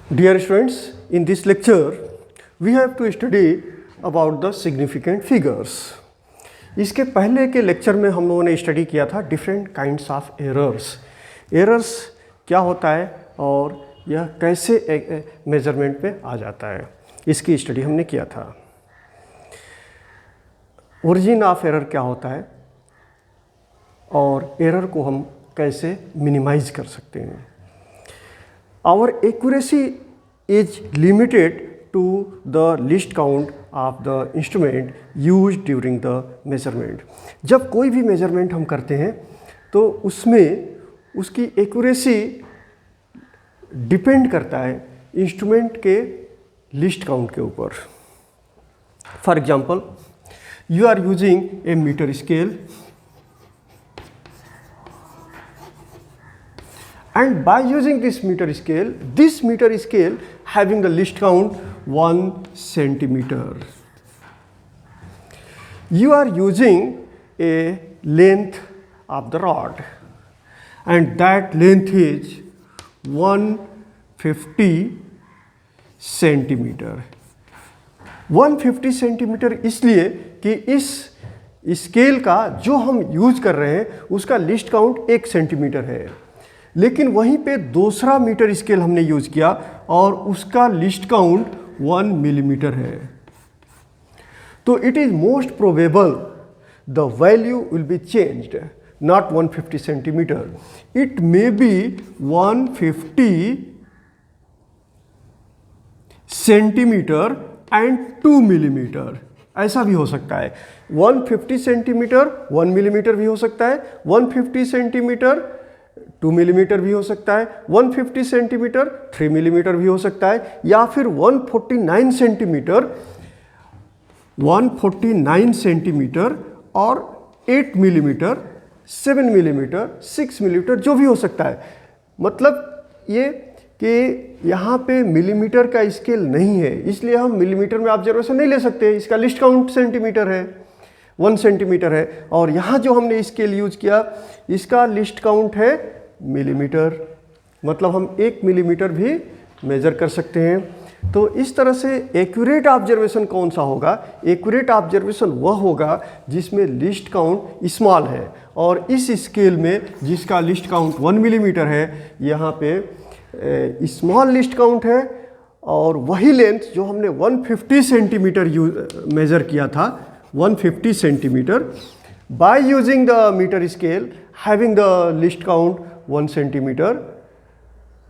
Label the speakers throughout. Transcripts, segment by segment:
Speaker 1: Dear students, in this lecture, we have to study about the significant figures. इसके पहले के lecture में हम लोगों ने स्टडी किया था different kinds of errors. Errors क्या होता है और यह कैसे मेजरमेंट पे आ जाता है, इसकी स्टडी हमने किया था. ओरिजिन ऑफ एरर क्या होता है और एरर को हम कैसे मिनिमाइज कर सकते हैं. Our accuracy is limited to the least count of the instrument used during the measurement. जब कोई भी मेजरमेंट हम करते हैं तो उसमें उसकी एक्यूरेसी डिपेंड करता है इंस्ट्रूमेंट के लिस्ट काउंट के ऊपर. For example, you are using a metre scale and by using this meter scale having the least count 1 centimeter. You are using a length of the rod and that length is 150 centimeter. 150 centimetre इसलिए कि इस scale का जो हम use कर रहे हैं उसका लिस्ट काउंट 1 सेंटीमीटर है, लेकिन वहीं पे दूसरा मीटर स्केल हमने यूज किया और उसका लिस्ट काउंट 1 मिलीमीटर है. तो it is most probable the value will be changed, not 150 centimetre, it may be 150 centimetre and 2 millimetre. ऐसा भी हो सकता है. 150 सेंटीमीटर 1 मिलीमीटर भी हो सकता है, 150 सेंटीमीटर 2 मिलीमीटर भी हो सकता है, 150 सेंटीमीटर 3 मिलीमीटर भी हो सकता है, या फिर 149 सेंटीमीटर और 8 मिलीमीटर, 7 मिलीमीटर, 6 मिलीमीटर जो भी हो सकता है. मतलब ये कि यहाँ पे मिलीमीटर का स्केल नहीं है, इसलिए हम मिलीमीटर में ऑब्जर्वेशन नहीं ले सकते. इसका लिस्ट काउंट सेंटीमीटर है, 1 सेंटीमीटर है, और यहाँ जो हमने स्केल यूज किया इसका लिस्ट काउंट है मिलीमीटर, मतलब हम 1 मिलीमीटर भी मेजर कर सकते हैं. तो इस तरह से एक्यूरेट ऑब्जर्वेशन कौन सा होगा? एक्यूरेट ऑब्जर्वेशन वह होगा जिसमें लिस्ट काउंट स्मॉल है, और इस स्केल में जिसका लिस्ट काउंट 1 मिलीमीटर है यहाँ पे स्मॉल लिस्ट काउंट है, और वही लेंथ जो हमने 150 सेंटीमीटर मेजर किया था, 150 centimetre, by using the meter scale having the list count 1 centimeter,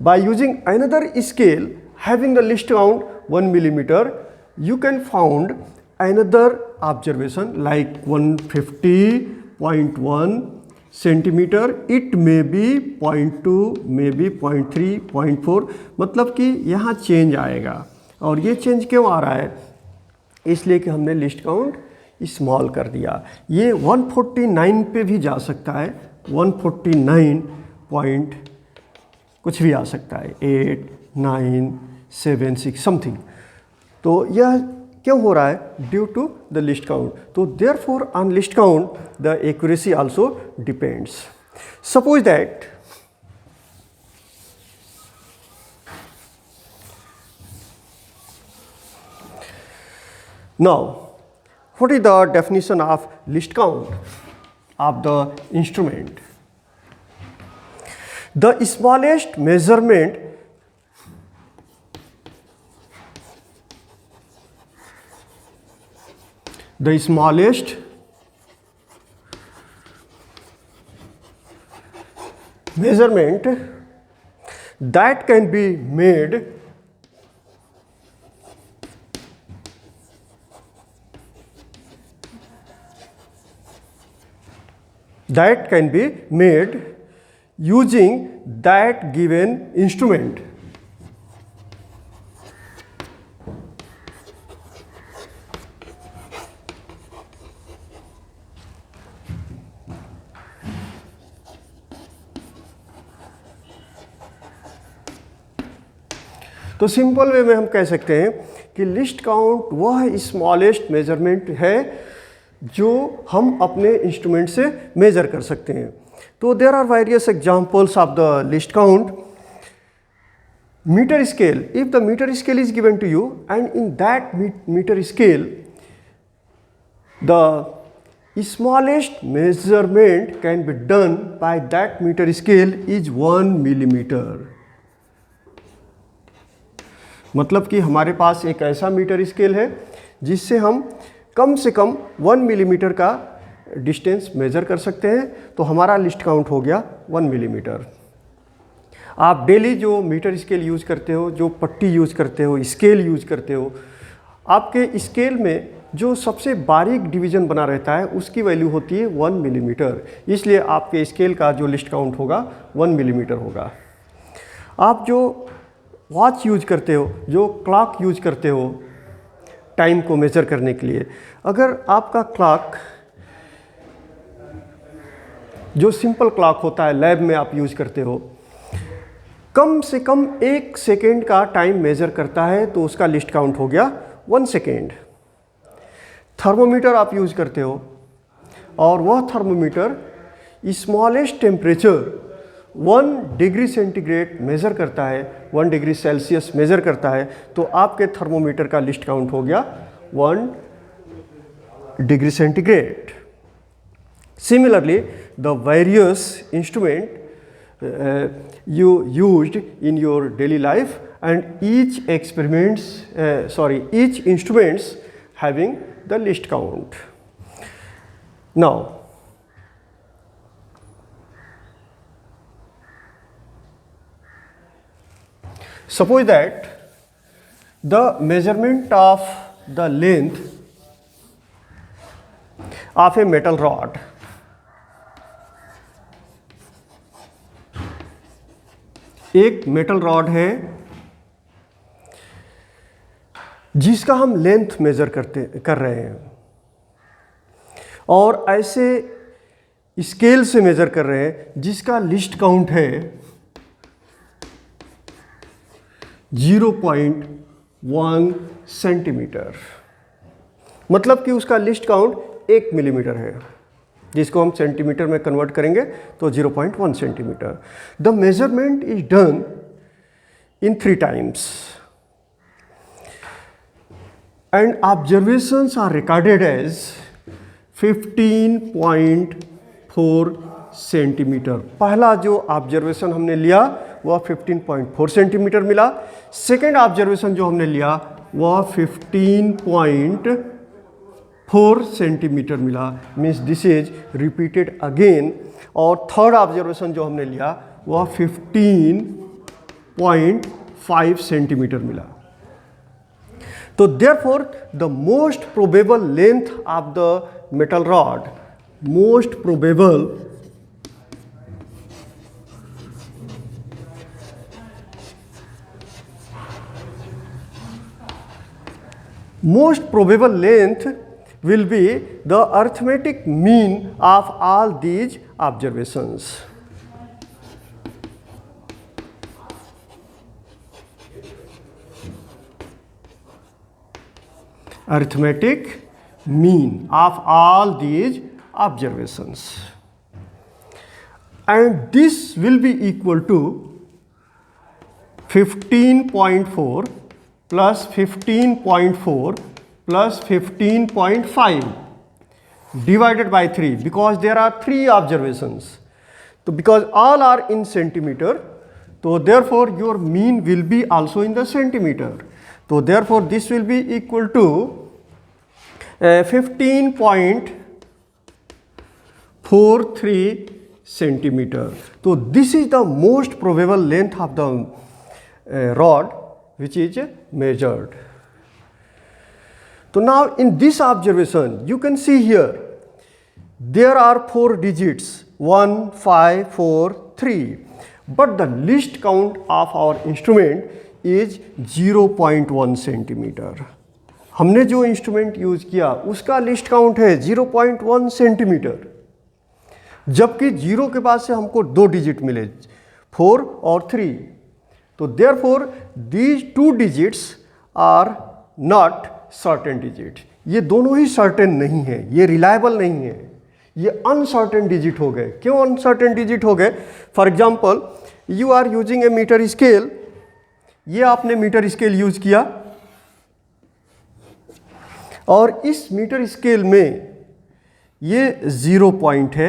Speaker 1: by using another scale having the list count 1 millimeter, you can found another observation like 150.1 centimeter. It may be 0.2, may be 0.3, 0.4, मतलब कि यहाँ change आएगा. और ये change क्यों आ रहा है? इसलिए कि हमने लिस्ट काउंट स्मॉल कर दिया. ये 149 पे भी जा सकता है, 149 पॉइंट कुछ भी आ सकता है, 8, 9, 7, 6 समथिंग. तो यह क्यों हो रहा है? Due to the least count. तो therefore on least count the accuracy also depends. Suppose that now, what is the definition of list count of the instrument? The smallest measurement that can be made using that given instrument. तो simple way में हम कह सकते हैं कि list count वह smallest measurement है जो हम अपने इंस्ट्रूमेंट से मेजर कर सकते हैं. तो there are various examples of the least count. meter scale, if the meter scale is given to you and in that meter scale the smallest measurement can be done by that meter scale is 1 millimeter. मतलब कि हमारे पास एक ऐसा metre scale है जिससे हम कम से कम 1 millimetre का डिस्टेंस मेजर कर सकते हैं, तो हमारा लिस्ट काउंट हो गया 1 मिलीमीटर। आप डेली जो मीटर स्केल यूज़ करते हो, जो पट्टी यूज़ करते हो, स्केल यूज़ करते हो, आपके स्केल में जो सबसे बारीक डिवीज़न बना रहता है उसकी वैल्यू होती है 1 मिलीमीटर, इसलिए आपके स्केल का जो लिस्ट काउंट होगा 1 मिलीमीटर होगा। आप जो वॉच यूज करते हो, जो क्लॉक यूज करते हो टाइम को मेजर करने के लिए, अगर आपका क्लॉक जो सिंपल क्लॉक होता है लैब में आप यूज करते हो, कम से कम 1 सेकेंड का टाइम मेजर करता है तो उसका लिस्ट काउंट हो गया 1 सेकेंड। थर्मोमीटर आप यूज करते हो और वह thermometer smallest temperature 1 degree centigrade measure करता है, 1 डिग्री सेल्सियस मेज़र करता है, तो आपके थर्मोमीटर का लिस्ट काउंट हो गया 1 degree centigrade. Similarly the various instrument you used in your daily life and each instruments having the list count. Now suppose that the measurement of the length of a metal rod एक metal rod है जिसका हम length major कर रहे हैं और ऐसे scale से मेजर कर रहे हैं जिसका लिस्ट काउंट है 0.1 सेंटीमीटर, मतलब कि उसका लिस्ट काउंट 1 मिलीमीटर है, जिसको हम सेंटीमीटर में कन्वर्ट करेंगे तो 0.1 centimetre. The measurement is done in 3 times and observations are recorded as 15.4 centimetre. पहला जो ऑब्जर्वेशन हमने लिया वह 15.4 सेंटीमीटर मिला, सेकेंड ऑब्जर्वेशन जो हमने लिया वह 15.4 सेंटीमीटर मिला, means this is repeated again, और थर्ड ऑब्जर्वेशन जो हमने लिया वह 15.5 सेंटीमीटर मिला। तो therefore the most probable length of the metal rod, most probable length will be the arithmetic mean of all these observations. Arithmetic mean of all these observations, and this will be equal to 15.4 plus 15.4 plus 15.5 divided by 3, because there are 3 observations. So because all are in centimeter, so therefore your mean will be also in the centimeter. So therefore this will be equal to 15.43 centimeter. So this is the most probable length of the rod which is measured. So now in this observation you can see here there are 4 digits 1, 5, 4, 3, but the least count of our instrument is 0.1 centimetre. हमने जो instrument use किया उसका list count है 0.1 centimetre, जबकि 0 के बाद से हमको 2 डिजिट मिले 4 और 3। तो therefore these 2 digits are not certain digit. ये दोनों ही सर्टेन नहीं है, ये रिलायबल नहीं है, ये अनसर्टेन डिजिट हो गए। क्यों अनसर्टेन डिजिट हो गए? For example you are using a metre scale ये आपने मीटर स्केल यूज किया और इस मीटर स्केल में ये 0 पॉइंट है।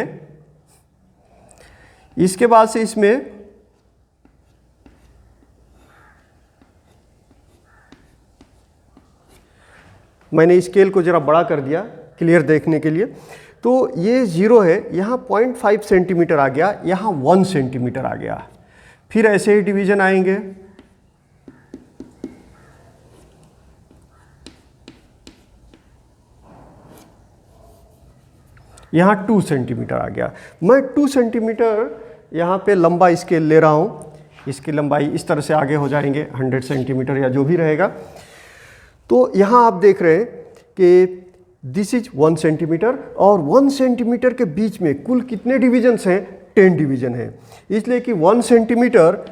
Speaker 1: इसके बाद से इसमें मैंने स्केल को जरा बड़ा कर दिया क्लियर देखने के लिए। तो ये 0 है, यहाँ 0.5 सेंटीमीटर आ गया, यहाँ 1 सेंटीमीटर आ गया। फिर ऐसे ही डिवीजन आएंगे, यहाँ 2 सेंटीमीटर आ गया। मैं 2 सेंटीमीटर यहाँ पे लंबा स्केल ले रहा हूँ, इसकी लंबाई इस तरह से आगे हो जाएंगे 100 सेंटीमीटर या जो भी रहेगा। तो यहाँ आप देख रहे हैं कि दिस इज 1 सेंटीमीटर और 1 सेंटीमीटर के बीच में कुल कितने डिवीजन्स हैं? 10 डिवीजन हैं। इसलिए कि 1 centimetre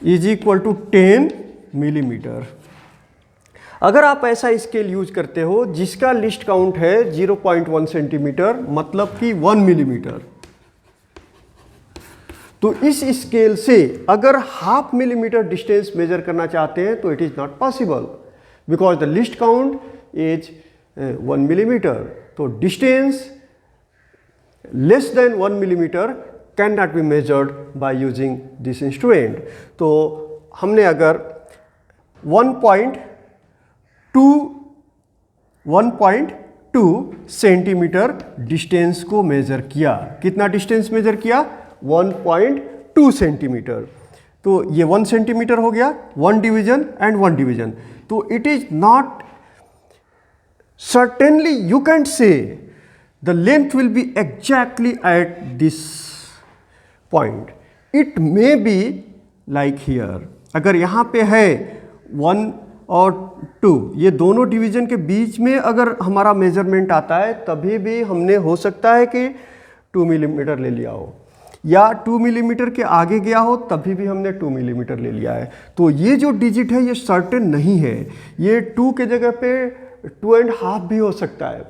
Speaker 1: is equal to 10 millimetre. अगर आप ऐसा स्केल यूज करते हो जिसका लिस्ट काउंट है 0.1 सेंटीमीटर, मतलब कि 1 मिलीमीटर, तो इस स्केल से अगर हाफ मिलीमीटर डिस्टेंस मेजर करना चाहते हैं तो it is not possible because the least count is 1 millimetre. तो distance less than 1 millimetre can not be measured by using this instrument. तो हमने अगर 1.2 सेंटीमीटर डिस्टेंस को मेजर किया। कितना डिस्टेंस मेजर किया? 1.2 सेंटीमीटर। तो ये 1 सेंटीमीटर हो गया, 1 डिवीजन एंड 1 डिवीजन। तो it is not certainly you can't say the length will be exactly at this point. It may be like here. अगर यहाँ पे है 1 और 2, ये दोनों डिवीजन के बीच में अगर हमारा मेजरमेंट आता है तभी भी हमने हो सकता है कि 2 मिलीमीटर ले लिया हो, या 2 मिलीमीटर के आगे गया हो तभी भी हमने 2 मिलीमीटर ले लिया है। तो ये जो डिजिट है ये सर्टेन नहीं है। ये 2 के जगह पे 2.5 भी हो सकता है,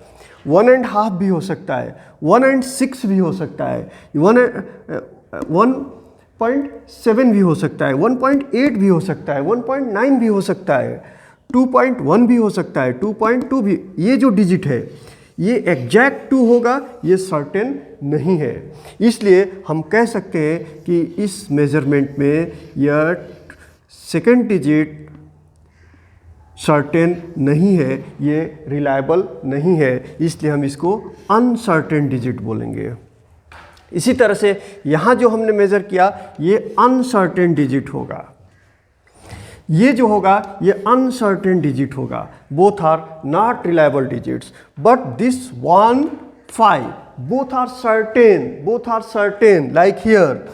Speaker 1: 1.5 भी हो सकता है, 1.6 भी हो सकता है, 1.7 भी हो सकता है, 1.8 भी हो सकता है, 1.9 भी हो सकता है, 2.1 भी हो सकता है, 2.2 भी। ये जो डिजिट है ये एग्जैक्ट 2 होगा, ये सर्टेन नहीं है। इसलिए हम कह सकते हैं कि इस मेजरमेंट में यह सेकेंड डिजिट सर्टेन नहीं है, ये रिलायबल नहीं है, इसलिए हम इसको अनसर्टेन डिजिट बोलेंगे। इसी तरह से यहाँ जो हमने मेजर किया ये अनसर्टेन डिजिट होगा, ये जो होगा ये अनसर्टेन डिजिट होगा। Both are not reliable digits, but this 1, 5 both are certain like here.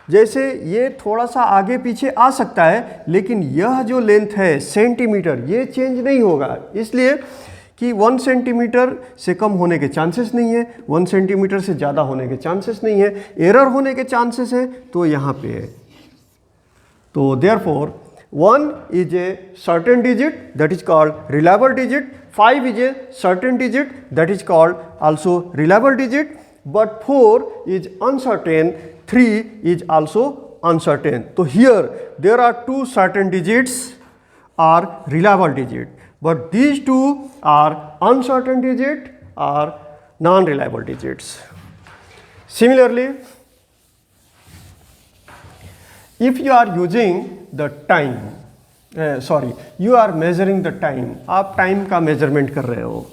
Speaker 1: जैसे ये थोड़ा सा आगे पीछे आ सकता है, लेकिन यह जो लेंथ है सेंटीमीटर ये चेंज नहीं होगा, इसलिए कि 1 सेंटीमीटर से कम होने के चांसेस नहीं है, 1 सेंटीमीटर से ज़्यादा होने के चांसेस नहीं है, एरर होने के चांसेस है तो यहाँ पे है। तो therefore 1 is a certain digit that is called reliable digit, 5 is a certain digit that is called also reliable digit, but 4 is uncertain, 3 is also uncertain. So here there are 2 certain digits are reliable digit, but these 2 are uncertain digit are non-reliable digits. Similarly, if you are using the time, you are measuring the time, आप time का measurement कर रहे हो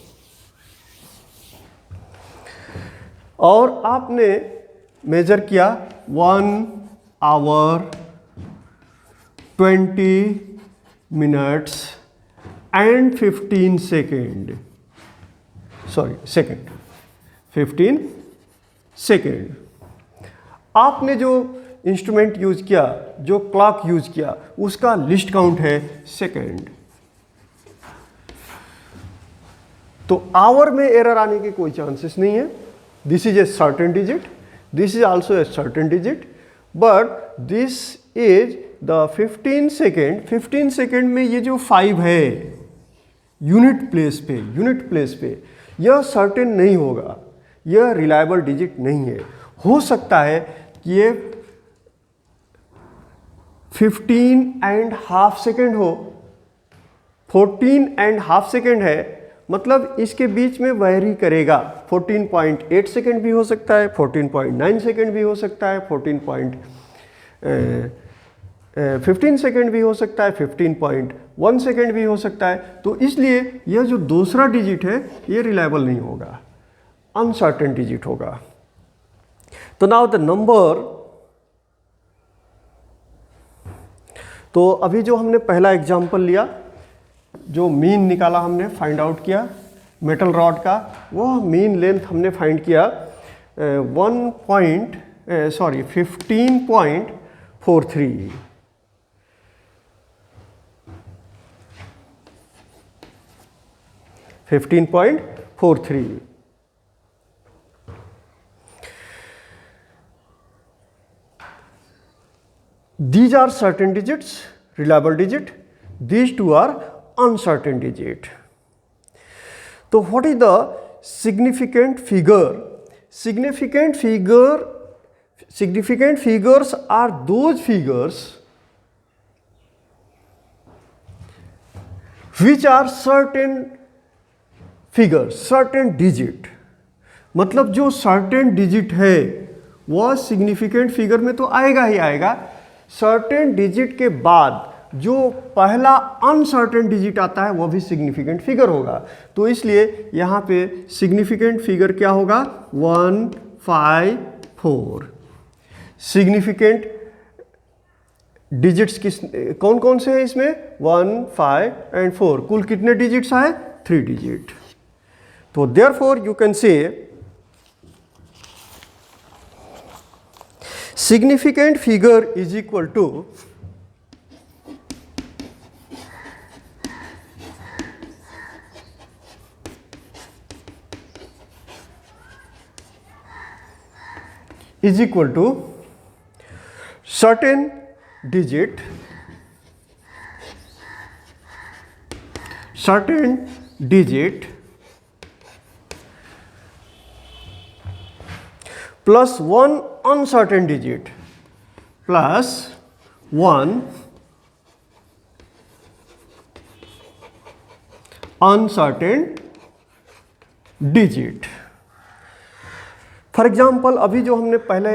Speaker 1: और आपने major किया 1 hour 20 minutes and 15 second, 15 second। आपने जो इंस्ट्रूमेंट यूज किया, जो क्लॉक यूज किया, उसका लिस्ट काउंट है सेकेंड। तो आवर में एरर आने के कोई चांसेस नहीं है। This is a certain digit, this is also a certain digit, but this is the 15 second. 15 second में ये जो 5 है यूनिट प्लेस पे यह सर्टेन नहीं होगा, यह रिलायबल डिजिट नहीं है। हो सकता है कि ये 15.5 सेकेंड हो, 14.5 सेकेंड है, मतलब इसके बीच में वैरी करेगा। 14.8 सेकेंड भी हो सकता है, 14.9 सेकेंड भी हो सकता है, 15 सेकेंड भी हो सकता है, 15.1 सेकेंड भी हो सकता है। तो इसलिए यह जो दूसरा डिजिट है ये रिलायबल नहीं होगा, अनसर्टेन डिजिट होगा। तो नाउ द नंबर, तो अभी जो हमने पहला एग्जांपल लिया, जो मीन निकाला हमने, फाइंड आउट किया मेटल रॉड का, वह मीन लेंथ हमने फाइंड किया 15.43। These are certain digits, reliable digit. These two are uncertain digit. So what is the significant figure? Significant figures are those figures which are certain figures, certain digit. मतलब जो certain digit है वह significant figure में तो आएगा ही आएगा। Certain digit के बाद जो पहला अनसर्टेन डिजिट आता है वह भी सिग्निफिकेंट फिगर होगा। तो इसलिए यहाँ पे सिग्निफिकेंट फिगर क्या होगा? 154। सिग्निफिकेंट डिजिट्स कौन कौन से हैं इसमें? 1, 5 एंड 4। कुल कितने डिजिट्स आए? 3 डिजिट। तो देयरफॉर यू कैन से significant figure is equal to certain digit plus one uncertain digit plus one uncertain digit। For example अभी जो हमने पहले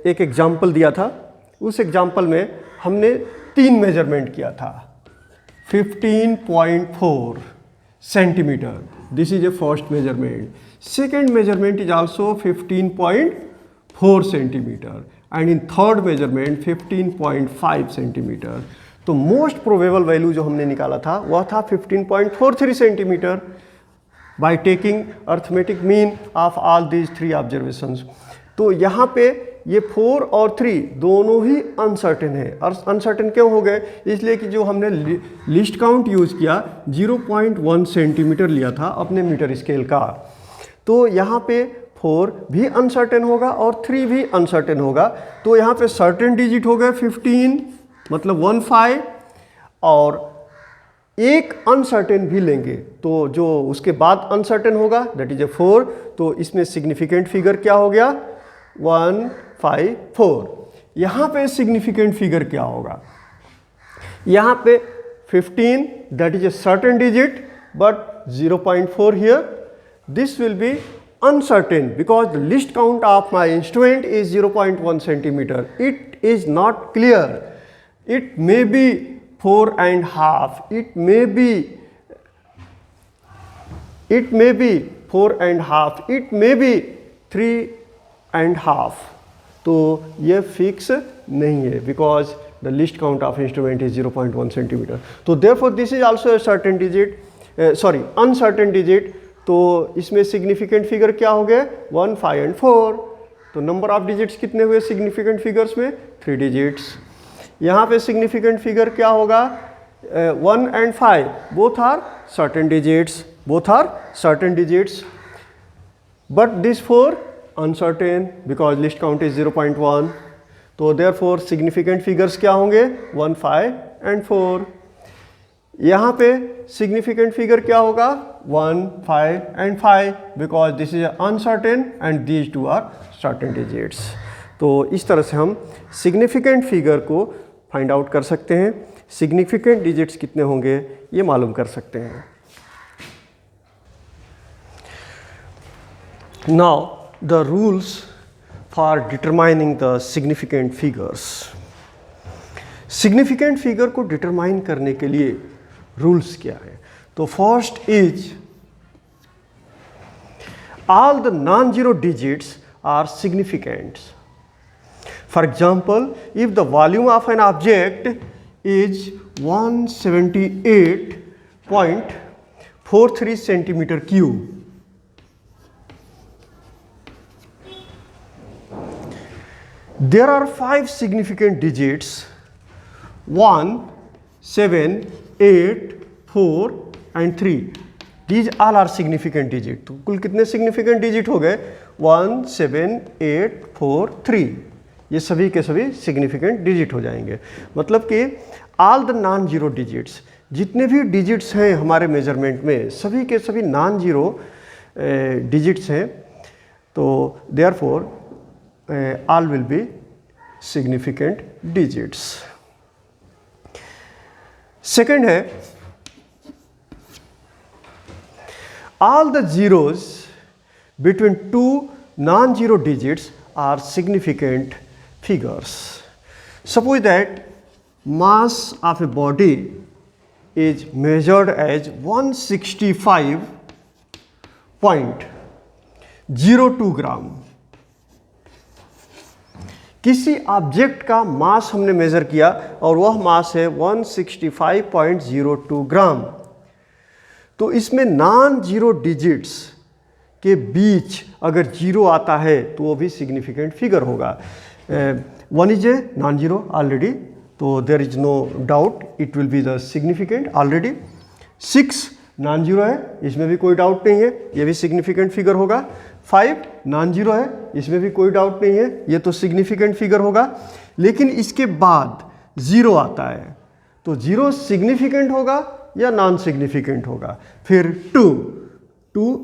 Speaker 1: एक एग्जाम्पल दिया था, उस एग्जाम्पल में हमने 3 मेजरमेंट किया था। 15.4 centimetre, this is A first measurement. Second measurement is also 15.4 centimeter and in third measurement 15.5 centimeter। तो मोस्ट प्रोबेबल वैल्यू जो हमने निकाला था वह था 15.43 centimetre by taking arithmetic mean of all these 3 observations. तो यहाँ पे ये 4 और 3 दोनों ही अनसर्टेन है। और अनसर्टेन क्यों हो गए? इसलिए कि जो हमने लिस्ट काउंट यूज़ किया 0.1 सेंटीमीटर लिया था अपने मीटर स्केल का। तो यहाँ पे 4 भी अनसर्टेन होगा और 3 भी अनसर्टेन होगा। तो यहाँ पे सर्टेन डिजिट हो गए 15 मतलब 15 और एक अनसर्टेन भी लेंगे तो जो उसके बाद अनसर्टेन होगा दैट इज ए 4। तो इसमें सिग्निफिकेंट फिगर क्या हो गया? 154। यहाँ पे सिग्निफिकेंट फिगर क्या होगा? यहाँ पे 15 that is a certain digit but 0.4 here. This will be uncertain because the least count of my instrument is 0.1 centimeter. It is not clear. It may be 4.5. It may be 4.5. It may be 3.5. तो ये fix नहीं है because the least count of instrument is 0.1 centimeter. तो therefore this is also a certain digit, uncertain digit। तो इसमें significant figure क्या हो गए? 1, 5 एंड 4। तो नंबर ऑफ डिजिट्स कितने हुए सिग्निफिकेंट फिगर्स में? 3 डिजिट्स। यहाँ पे सिग्निफिकेंट फिगर क्या होगा? 1 and 5 both are certain digits but this 4 uncertain because least count is 0.1। तो देयरफॉर सिग्निफिकेंट फिगर्स क्या होंगे? 1, 5 एंड 4। यहाँ पे सिग्निफिकेंट फिगर क्या होगा? 1, 5 and 5 because this is uncertain and these 2 are certain digits. तो इस तरह से हम सिग्निफिकेंट फिगर को फाइंड आउट कर सकते हैं, सिग्निफिकेंट डिजिट्स कितने होंगे ये मालूम कर सकते हैं। Now the rules for determining the significant figures. Significant figure को डिटरमाइन करने के लिए रूल्स क्या है? तो first is all the non-zero digits are significant. For example, if the volume of an object is 178.43 centimeter cube, there are 5 significant digits 1, 7, 8, 4 and 3. These all are significant digit. तो कुल कितने significant digit हो गए? 1, 7, 8, 4, 3. ये सभी के सभी significant digit हो जाएंगे। मतलब कि all the non-zero digits, जितने भी digits हैं हमारे measurement में, सभी के सभी non-zero digits हैं। तो therefore all will be significant digits. Second है all the zeros between two non-zero digits are significant figures. Suppose that mass of a body is measured as 165.02 ग्राम। किसी ऑब्जेक्ट का मास हमने मेजर किया और वह मास है 165.02 ग्राम। तो इसमें नॉन जीरो डिजिट्स के बीच अगर जीरो आता है तो वो भी सिग्निफिकेंट फिगर होगा। 1 is a non zero already, तो there is no doubt it will be the significant already. 6 non zero है, इसमें भी कोई डाउट नहीं है, ये भी सिग्निफिकेंट फिगर होगा। 5 नॉन जीरो है, इसमें भी कोई डाउट नहीं है, ये तो सिग्निफिकेंट फिगर होगा। लेकिन इसके बाद जीरो आता है तो जीरो सिग्निफिकेंट होगा या नॉन सिग्निफिकेंट होगा। फिर 2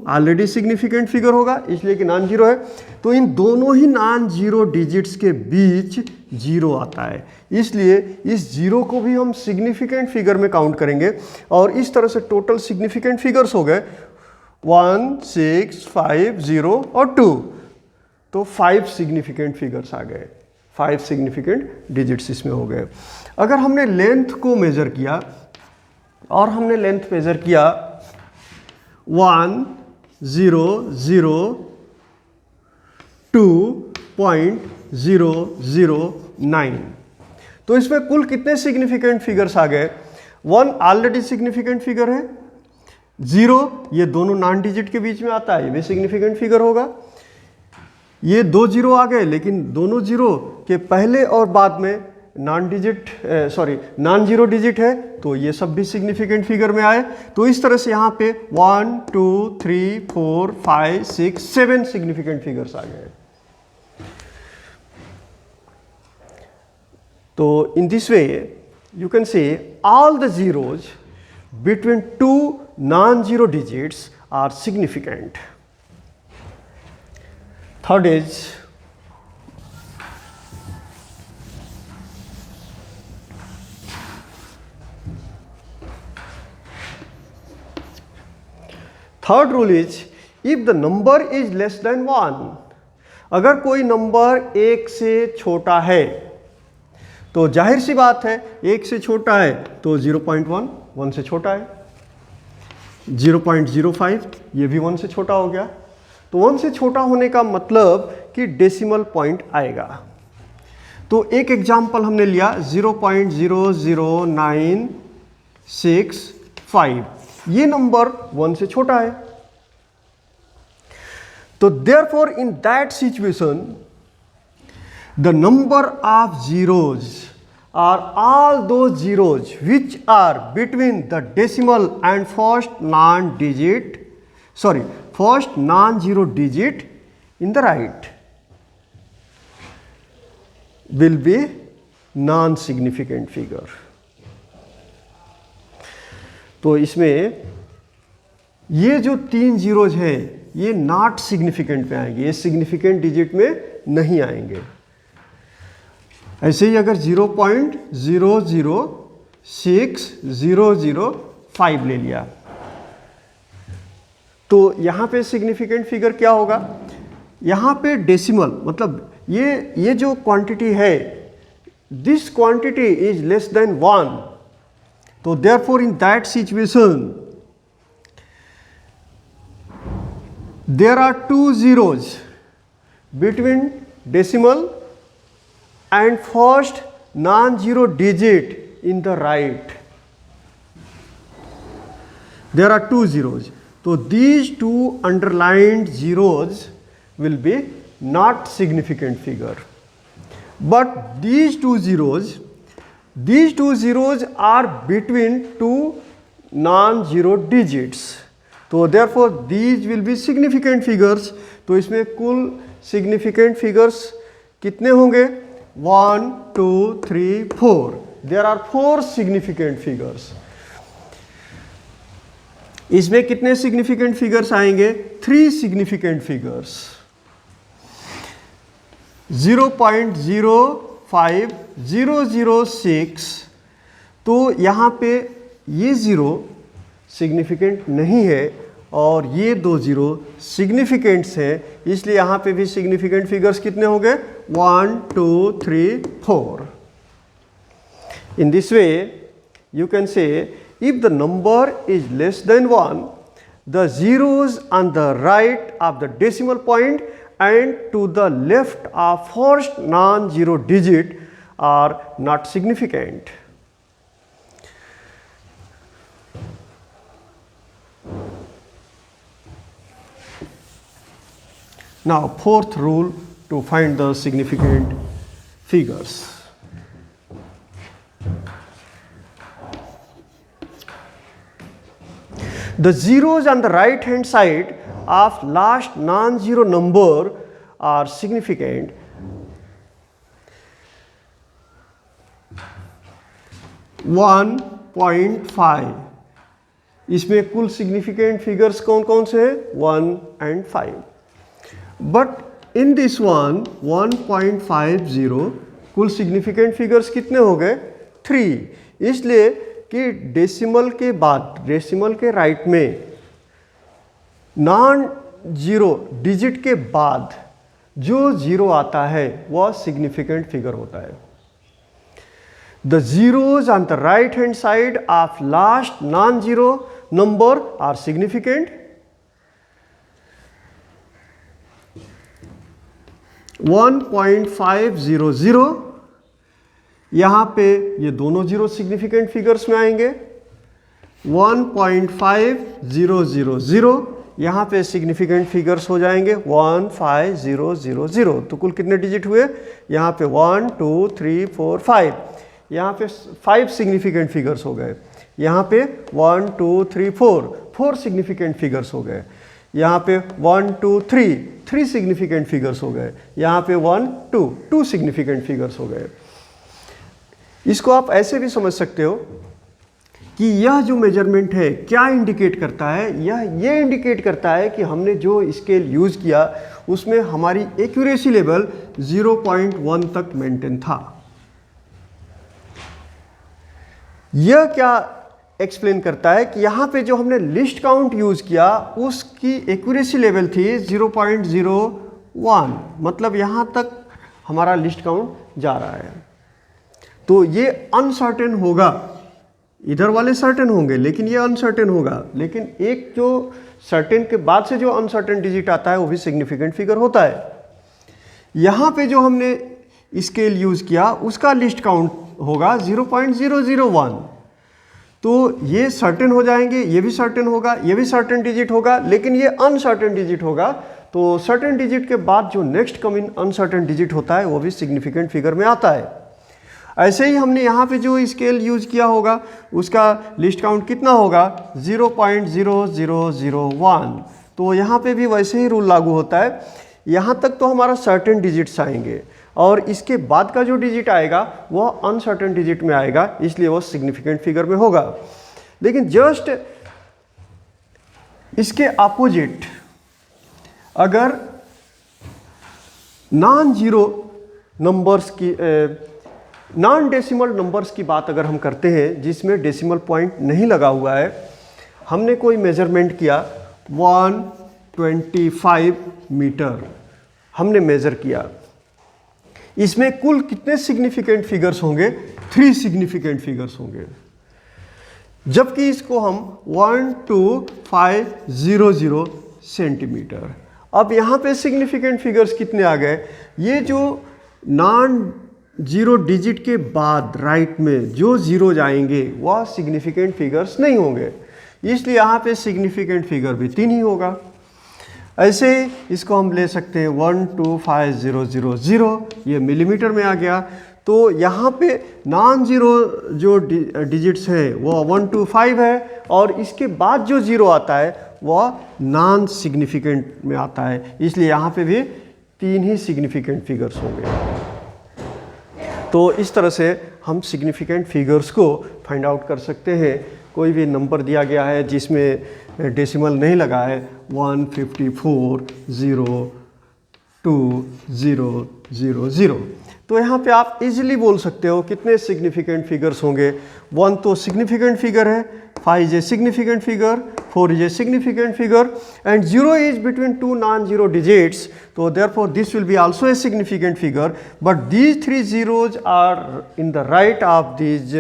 Speaker 1: ऑलरेडी सिग्निफिकेंट फिगर होगा इसलिए कि नॉन जीरो है। तो इन दोनों ही नॉन जीरो डिजिट्स के बीच जीरो आता है, इसलिए इस जीरो को भी हम सिग्निफिकेंट फिगर में काउंट करेंगे। और इस तरह से टोटल सिग्निफिकेंट फिगर्स हो गए 1, 6, 5, 0 और 2। तो 5 सिग्निफिकेंट फिगर्स आ गए, 5 सिग्निफिकेंट डिजिट्स इसमें हो गए। अगर हमने लेंथ को मेजर किया और हमने लेंथ मेजर किया 1,002.009, तो इसमें कुल कितने सिग्निफिकेंट फिगर्स आ गए? 1 ऑलरेडी सिग्निफिकेंट फिगर है, 0 ये दोनों नॉन डिजिट के बीच में आता है, ये भी सिग्निफिकेंट फिगर होगा। ये 2 जीरो आ गए, लेकिन दोनों जीरो के पहले और बाद में नॉन जीरो डिजिट है, तो ये सब भी सिग्निफिकेंट फिगर में आए। तो इस तरह से यहाँ पे 1, 2, 3, 4, 5, 6, 7 सिग्निफिकेंट फिगर्स आ गए। तो in this way you can say all the zeros between 2 non zero digits are significant. Third is third rule is if the number is less than 1, अगर कोई नंबर 1 से छोटा है तो जाहिर सी बात है 1 से छोटा है तो 0.1 1 से छोटा है, 0.05 ये भी 1 से छोटा हो गया। तो 1 से छोटा होने का मतलब कि डेसिमल पॉइंट आएगा। तो एक एग्जाम्पल हमने लिया 0.00965, ये नंबर 1 से छोटा है। तो therefore in that situation the number of zeros are all those zeros which are between the decimal and first non-zero digit in the right will be non-significant figure. तो इसमें ये जो 3 जीरोज हैं ये नॉट सिग्निफिकेंट में आएंगे, ये significant digit में नहीं आएंगे। ऐसे ही अगर 0.006005 ले लिया तो यहाँ पे सिग्निफिकेंट फिगर क्या होगा? यहाँ पे डेसिमल मतलब ये जो क्वांटिटी है, this quantity is less than 1, तो therefore in that situation there are 2 zeros between decimal and first non-zero digit in the right. There are 2 zeros. So these 2 underlined zeros will be not significant figure. But these two zeros are between 2 non-zero digits. तो therefore these will be significant figures. तो इसमें कुल significant figures कितने होंगे? 1, 2, 3, 4. There are 4 significant figures. इसमें कितने significant figures आएंगे? 3 significant figures. 0.05006. तो यहाँ पे ये 0 सिग्निफिकेंट नहीं है और ये 2 0 सिग्निफिकेंट्स हैं, इसलिए यहाँ पे भी सिग्निफिकेंट फिगर्स कितने हो गए? 1, 2, 3, 4. In this way, you can say if the number is less than 1, the zeros on the right of the decimal point and to the left of first non-zero digit are not significant. Now, fourth rule to find the significant figures. The zeros on the right hand side of last non-zero number are significant. One 1.5. इसमें कुल significant figures कौन कौन से हैं? 1 and 5. But in this 1.50 कुल significant figures कितने हो गए? 3. इसलिए कि डेसिमल के बाद, डेसिमल के राइट में नॉन जीरो डिजिट के बाद जो जीरो आता है वह सिग्निफिकेंट फिगर होता है. The zeros on the right hand side of last non-zero number are significant. 1.500, यहाँ पे ये दोनों जीरो सिग्निफिकेंट फिगर्स में आएंगे. 1.5000, यहाँ पे सिग्निफिकेंट फिगर्स हो जाएंगे 15000. तो कुल कितने डिजिट हुए? यहाँ पे 1, 2, 3, 4, 5. यहाँ पे 5 सिग्निफिकेंट फिगर्स हो गए. यहाँ पे 1, 2, 3, 4 सिग्निफिकेंट फिगर्स हो गए. यहाँ पे 1, 2, 3 सिग्निफिकेंट फिगर्स हो गए. यहाँ पे 1, 2 सिग्निफिकेंट फिगर्स हो गए. इसको आप ऐसे भी समझ सकते हो कि यह जो मेजरमेंट है क्या इंडिकेट करता है? ये इंडिकेट करता है कि हमने जो स्केल यूज़ किया उसमें हमारी एक्यूरेसी लेवल 0.1 तक मेंटेन था. यह क्या एक्सप्लेन करता है कि यहाँ पे जो हमने लिस्ट काउंट यूज़ किया उसकी एक्यूरेसी लेवल थी 0.01, मतलब यहाँ तक हमारा लिस्ट काउंट जा रहा है. तो ये अनसर्टेन होगा. इधर वाले सर्टेन होंगे लेकिन ये अनसर्टेन होगा. लेकिन एक जो सर्टेन के बाद से जो अनसर्टेन डिजिट आता है वो भी सिग्निफिकेंट फिगर होता है. यहाँ पे जो हमने स्केल यूज़ किया उसका लिस्ट काउंट होगा 0.001. तो ये सर्टेन हो जाएंगे, ये भी सर्टेन होगा, ये भी सर्टेन डिजिट होगा, लेकिन ये अनसर्टेन डिजिट होगा. तो सर्टेन डिजिट के बाद जो नेक्स्ट कमिंग अनसर्टेन डिजिट होता है वो भी सिग्निफिकेंट फिगर में आता है. ऐसे ही हमने यहाँ पे जो स्केल यूज़ किया होगा उसका लिस्ट काउंट कितना होगा? 0.0001. तो यहाँ पे भी वैसे ही रूल लागू होता है. यहाँ तक तो हमारा सर्टेन डिजिट्स आएंगे और इसके बाद का जो डिजिट आएगा वह अनसर्टेन डिजिट में आएगा, इसलिए वह सिग्निफिकेंट फिगर में होगा. लेकिन जस्ट इसके अपोजिट अगर नॉन जीरो नंबर्स की नॉन डेसिमल नंबर्स की बात अगर हम करते हैं जिसमें डेसिमल पॉइंट नहीं लगा हुआ है, हमने कोई मेजरमेंट किया 125 मीटर हमने मेजर किया, इसमें कुल कितने सिग्निफिकेंट फिगर्स होंगे? 3 सिग्निफिकेंट फिगर्स होंगे। जबकि इसको हम 12500 सेंटीमीटर। अब यहाँ पे सिग्निफिकेंट फिगर्स कितने आ गए? ये जो नॉन जीरो डिजिट के बाद राइट में जो जीरो जाएंगे वह सिग्निफिकेंट फिगर्स नहीं होंगे, इसलिए यहाँ पे सिग्निफिकेंट फिगर भी 3 ही होगा। ऐसे ही इसको हम ले सकते हैं 125000, ये मिलीमीटर में आ गया। तो यहाँ पे नॉन जीरो जो डिजिट्स हैं वो 125 है, और इसके बाद जो जीरो आता है वह नॉन सिग्निफिकेंट में आता है, इसलिए यहाँ पे भी 3 ही सिग्निफिकेंट फिगर्स होंगे। तो इस तरह से हम सिग्निफिकेंट फिगर्स को फाइंड आउट कर सकते हैं। कोई भी नंबर दिया गया है जिसमें डेसिमल नहीं लगा है, 154,0,2,0,0, तो यहाँ पे आप इजीली बोल सकते हो कितने सिग्निफिकेंट फिगर्स होंगे। 1 तो सिग्निफिकेंट फिगर है, 5 is a significant figure, 4 is a significant figure, and 0 is between 2 non-zero digits, so therefore this will be also a significant figure, but these 3 zeros are in the right of these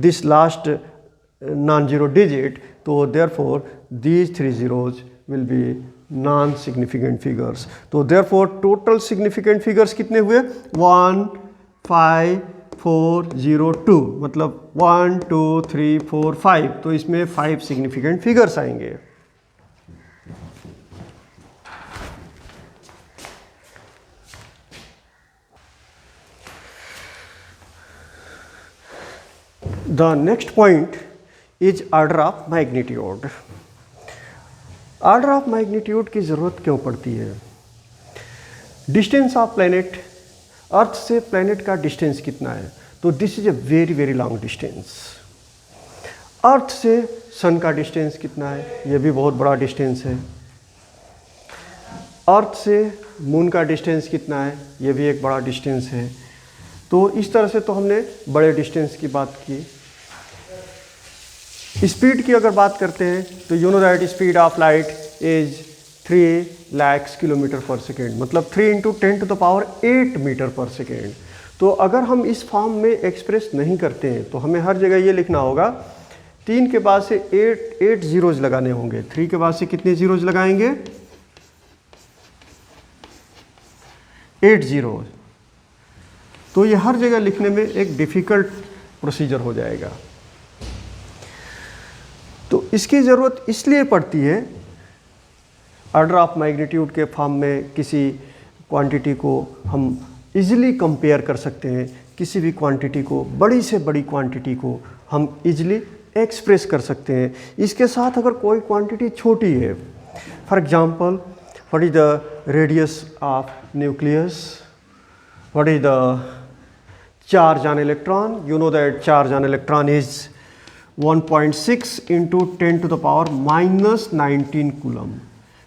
Speaker 1: this last non-zero digit, so therefore these 3 zeros will be non-significant figures. तो therefore total significant figures कितने हुए? 15402, मतलब 1 2 3 4 5, तो इसमें 5 significant figures आएंगे। The next point is order of magnitude. Order of magnitude की ज़रूरत क्यों पड़ती है? डिस्टेंस ऑफ प्लैनेट, अर्थ से प्लैनेट का डिस्टेंस कितना है? तो this is a very very long distance. Earth से सन का डिस्टेंस कितना है? ये भी बहुत बड़ा डिस्टेंस है। अर्थ से मून का डिस्टेंस कितना है? ये भी एक बड़ा डिस्टेंस है। तो इस तरह से तो हमने बड़े डिस्टेंस की बात की। स्पीड की अगर बात करते हैं तो you know that speed of light is 3 lakh kilometre पर सेकेंड, मतलब 3 × 10⁸ मीटर पर सेकेंड। तो अगर हम इस फॉर्म में एक्सप्रेस नहीं करते हैं तो हमें हर जगह ये लिखना होगा, 3 के बाद से 8 जीरोज लगाने होंगे। 3 के बाद से कितने जीरोज लगाएंगे? 8 जीरोज। तो ये हर जगह लिखने में एक डिफ़िकल्ट प्रोसीजर हो जाएगा। तो इसकी ज़रूरत इसलिए पड़ती है, ऑर्डर ऑफ मैग्नीट्यूड के फॉर्म में किसी क्वांटिटी को हम इजीली कंपेयर कर सकते हैं, किसी भी क्वांटिटी को, बड़ी से बड़ी क्वांटिटी को हम इजीली एक्सप्रेस कर सकते हैं। इसके साथ अगर कोई क्वांटिटी छोटी है, for example what is the radius of nucleus, what is the charge on electron, you know that charge on electron is 1.6 × 10⁻⁻19 coulomb.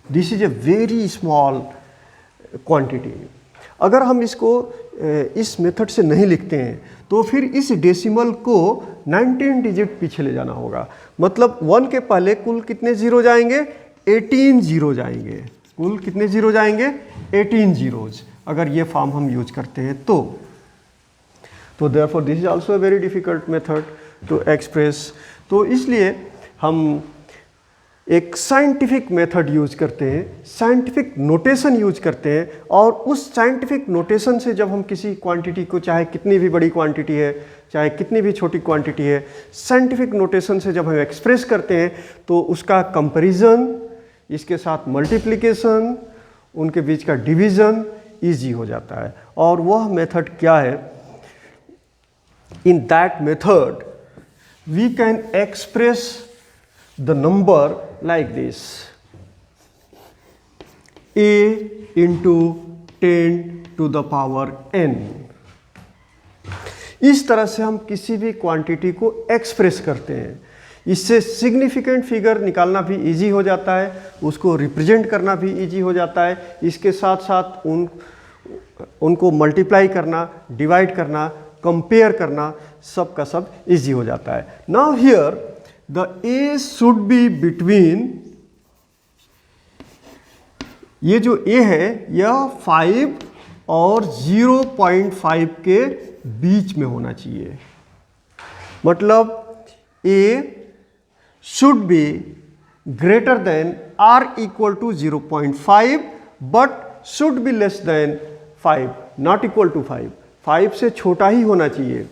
Speaker 1: This is a very small quantity. अगर हम इसको इस मेथड से नहीं लिखते हैं तो फिर इस डेसिमल को 19 डिजिट पीछे ले जाना होगा, मतलब 1 के पहले कुल कितने जीरो जाएंगे? 18 जीरो जाएंगे। कुल कितने जीरो जाएंगे? 18 जीरोज, अगर ये फॉर्म हम यूज करते हैं तो therefore this is also a very difficult method to express. तो इसलिए हम एक साइंटिफिक मेथड यूज करते हैं, साइंटिफिक नोटेशन यूज करते हैं, और उस साइंटिफिक नोटेशन से जब हम किसी क्वांटिटी को, चाहे कितनी भी बड़ी क्वांटिटी है, चाहे कितनी भी छोटी क्वांटिटी है, साइंटिफिक नोटेशन से जब हम एक्सप्रेस करते हैं तो उसका कंपैरिजन, इसके साथ मल्टीप्लिकेशन, उनके बीच का डिवीज़न ईजी हो जाता है। और वह मेथड क्या है? In that method, we can express the number like this: a into 10⁻n। इस तरह से हम किसी भी क्वांटिटी को एक्सप्रेस करते हैं। इससे सिग्निफिकेंट फिगर निकालना भी इजी हो जाता है, उसको रिप्रेजेंट करना भी इजी हो जाता है। इसके साथ साथ उन उनको मल्टीप्लाई करना, डिवाइड करना, कंपेयर करना, सब का सब इजी हो जाता है। Now here the A should be between, ये जो ए है यह 5 और 0.5 के बीच में होना चाहिए। मतलब A should be greater than or equal to 0.5 but should be less than 5, not equal to 5। 5 से छोटा ही होना चाहिए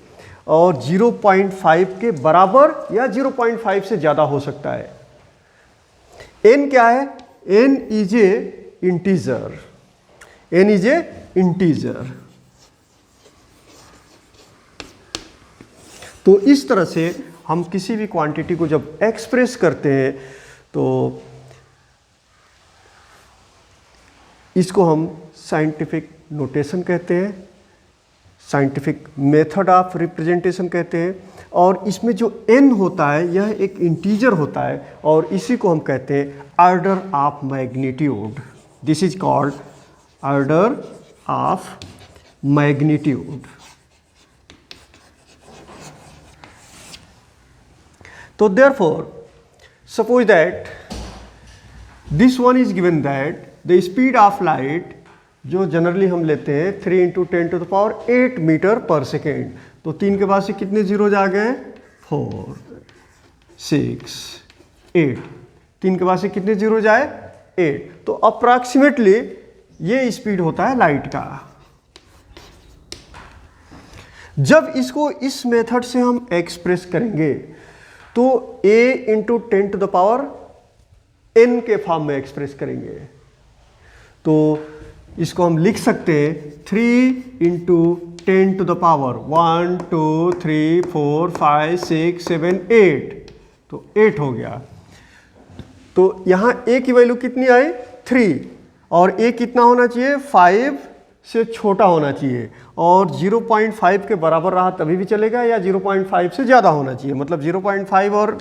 Speaker 1: और 0.5 के बराबर या 0.5 से ज़्यादा हो सकता है। n क्या है? n is a integer, n is a integer. तो इस तरह से हम किसी भी क्वांटिटी को जब एक्सप्रेस करते हैं तो इसको हम साइंटिफिक नोटेशन कहते हैं, साइंटिफिक मेथड ऑफ रिप्रेजेंटेशन कहते हैं। और इसमें जो n होता है यह एक इंटीजर होता है और इसी को हम कहते हैं order of magnitude. This is called order of magnitude. तो therefore suppose that this one is given that the speed of light, जो जनरली हम लेते हैं 3 × 10⁸ मीटर पर सेकेंड। तो 3 के बाद से कितने जीरोज आ गए? 4, 6, 8। 3 के बाद से कितने जीरोज आए? 8। तो अप्रॉक्सीमेटली ये स्पीड होता है लाइट का। जब इसको इस मेथड से हम एक्सप्रेस करेंगे तो a × 10⁻n के फॉर्म में एक्सप्रेस करेंगे। तो इसको हम लिख सकते हैं 3 × 10⁻1 2 3 4 5 6 7 8। तो 8 हो गया। तो यहाँ a की वैल्यू कितनी आई? 3। और a कितना होना चाहिए? 5 से छोटा होना चाहिए और 0.5 के बराबर रहा तभी भी चलेगा या 0.5 से ज़्यादा होना चाहिए, मतलब 0.5 और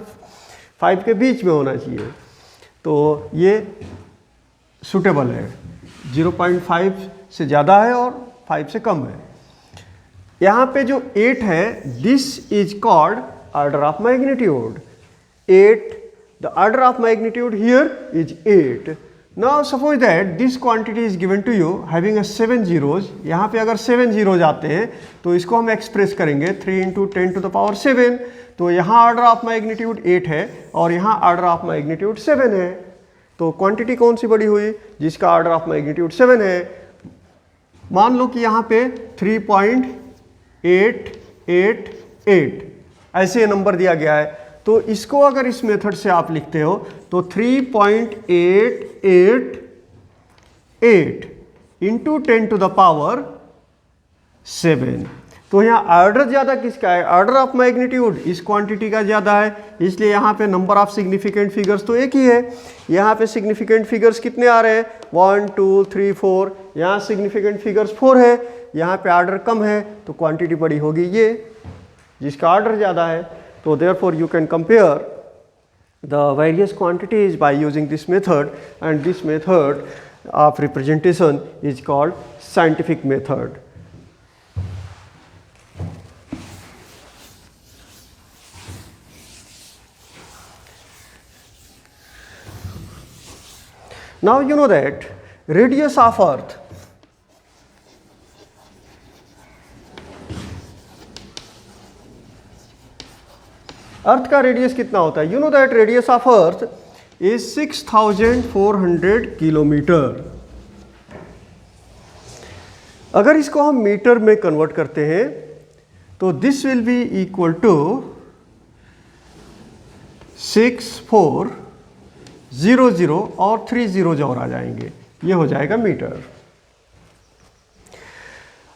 Speaker 1: 5 के बीच में होना चाहिए। तो ये सूटेबल है, 0.5 से ज़्यादा है और 5 से कम है। यहाँ पे जो 8 है, this is called order of magnitude. 8, the order of magnitude here is 8। Now suppose that this quantity is given to you having a 7 zeros। यहाँ पे अगर 7 zeros आते हैं तो इसको हम एक्सप्रेस करेंगे 3 × 10⁻7। तो यहाँ ऑर्डर ऑफ मैग्नीट्यूड 8 है और यहाँ ऑर्डर ऑफ मैग्नीट्यूड 7 है। तो क्वांटिटी कौन सी बड़ी हुई? जिसका ऑर्डर ऑफ मैग्नीट्यूड 7 है। मान लो कि यहाँ पे 3.888 ऐसे नंबर दिया गया है। तो इसको अगर इस मेथड से आप लिखते हो तो 3.888 × 10⁻7। तो यहाँ ऑर्डर ज़्यादा किसका है? ऑर्डर ऑफ मैग्नीट्यूड इस क्वांटिटी का ज़्यादा है, इसलिए यहाँ पे नंबर ऑफ सिग्निफिकेंट फिगर्स तो एक ही है। यहाँ पे सिग्निफिकेंट फिगर्स कितने आ रहे हैं? 1 2 3 4। यहाँ सिग्निफिकेंट फिगर्स 4 है, यहाँ पे ऑर्डर कम है तो क्वांटिटी बड़ी होगी ये जिसका ऑर्डर ज़्यादा है। तो therefore you can compare the various quantities by using this method, and this method of representation is called scientific method. Now you know that radius of Earth, अर्थ का रेडियस कितना होता है? You know that radius of earth is 6400 kilometre. अगर इसको हम metre में convert करते हैं तो this will be equal to 6400 और 3 zeros और आ जाएंगे, ये हो जाएगा मीटर।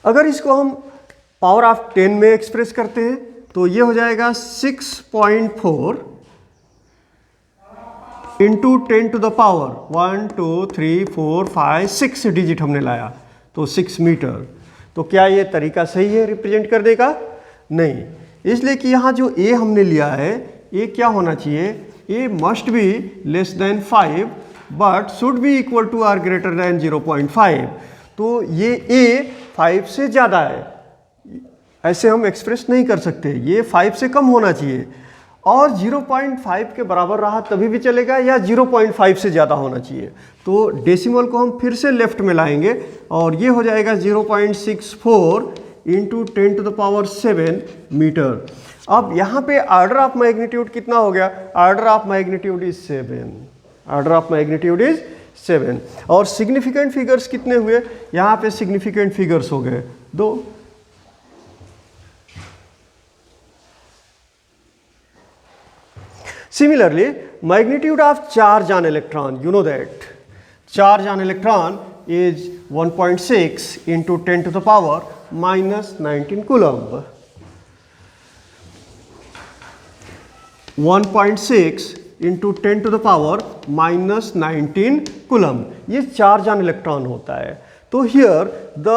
Speaker 1: अगर इसको हम पावर ऑफ 10 में एक्सप्रेस करते हैं तो ये हो जाएगा 6.4 इंटू 10⁻1 2 3 4 5 6 डिजिट हमने लाया तो 6 मीटर। तो क्या ये तरीका सही है रिप्रेजेंट करने का? नहीं, इसलिए कि यहाँ जो ए हमने लिया है ये क्या होना चाहिए? A must be less than 5 but should be equal to or greater than 0.5। तो ये ए 5 से ज़्यादा है, ऐसे हम एक्सप्रेस नहीं कर सकते, ये 5 से कम होना चाहिए, और 0.5 के बराबर रहा तभी भी चलेगा, या 0.5 से ज़्यादा होना चाहिए। तो डेसिमल को हम फिर से लेफ्ट में लाएंगे और ये हो जाएगा 0.64 into 10 to the power 7 metre. अब यहाँ पे ऑर्डर ऑफ मैग्नीट्यूड कितना हो गया? Order of magnitude is 7, order of magnitude is 7। और सिग्निफिकेंट फिगर्स कितने हुए? यहाँ पे सिग्निफिकेंट फिगर्स हो गए 2। Similarly, magnitude of charge on electron, you know that charge on electron is 1.6 into 10 to the power minus 19 coulomb. 1.6 into 10 to the power minus 19 coulomb, ये charge on electron होता है। तो here the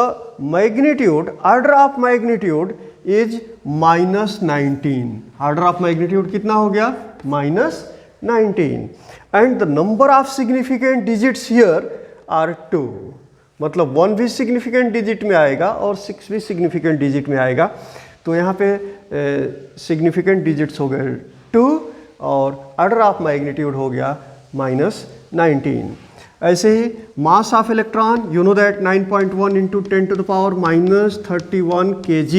Speaker 1: magnitude, order of magnitude is minus 19, order of magnitude कितना हो गया? minus 19, and the number of significant digits here are 2, मतलब 1 भी significant digit में आएगा और 6 भी significant digit में आएगा। तो यहाँ पे significant digits हो गए 2 और order of magnitude हो गया minus 19। ऐसे ही mass of electron, you know that 9.1 into 10 to the power minus 31 kg,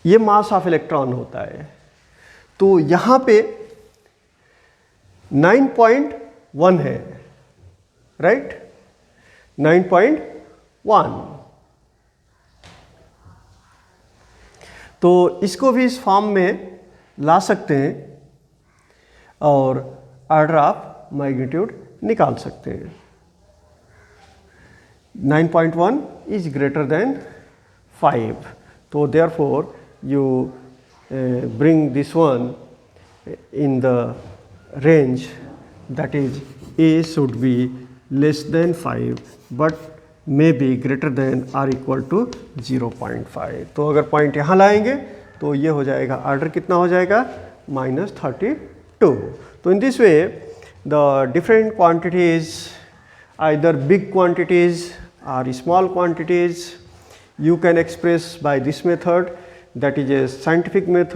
Speaker 1: ये mass of electron होता है। तो यहाँ पे 9.1 है, राइट? 9.1। तो इसको भी इस फॉर्म में ला सकते हैं और ऑर्डर ऑफ मैग्नीट्यूड निकाल सकते हैं। 9.1 इज ग्रेटर देन 5, तो therefore you bring this one in the range, that is A should be less than 5 but may be greater than or equal to 0.5। तो अगर पॉइंट यहाँ लाएंगे तो ये हो जाएगा, ऑर्डर कितना हो जाएगा? -32। तो in this way the different quantities, either big quantities or small quantities, you can express by this method, that is a scientific method.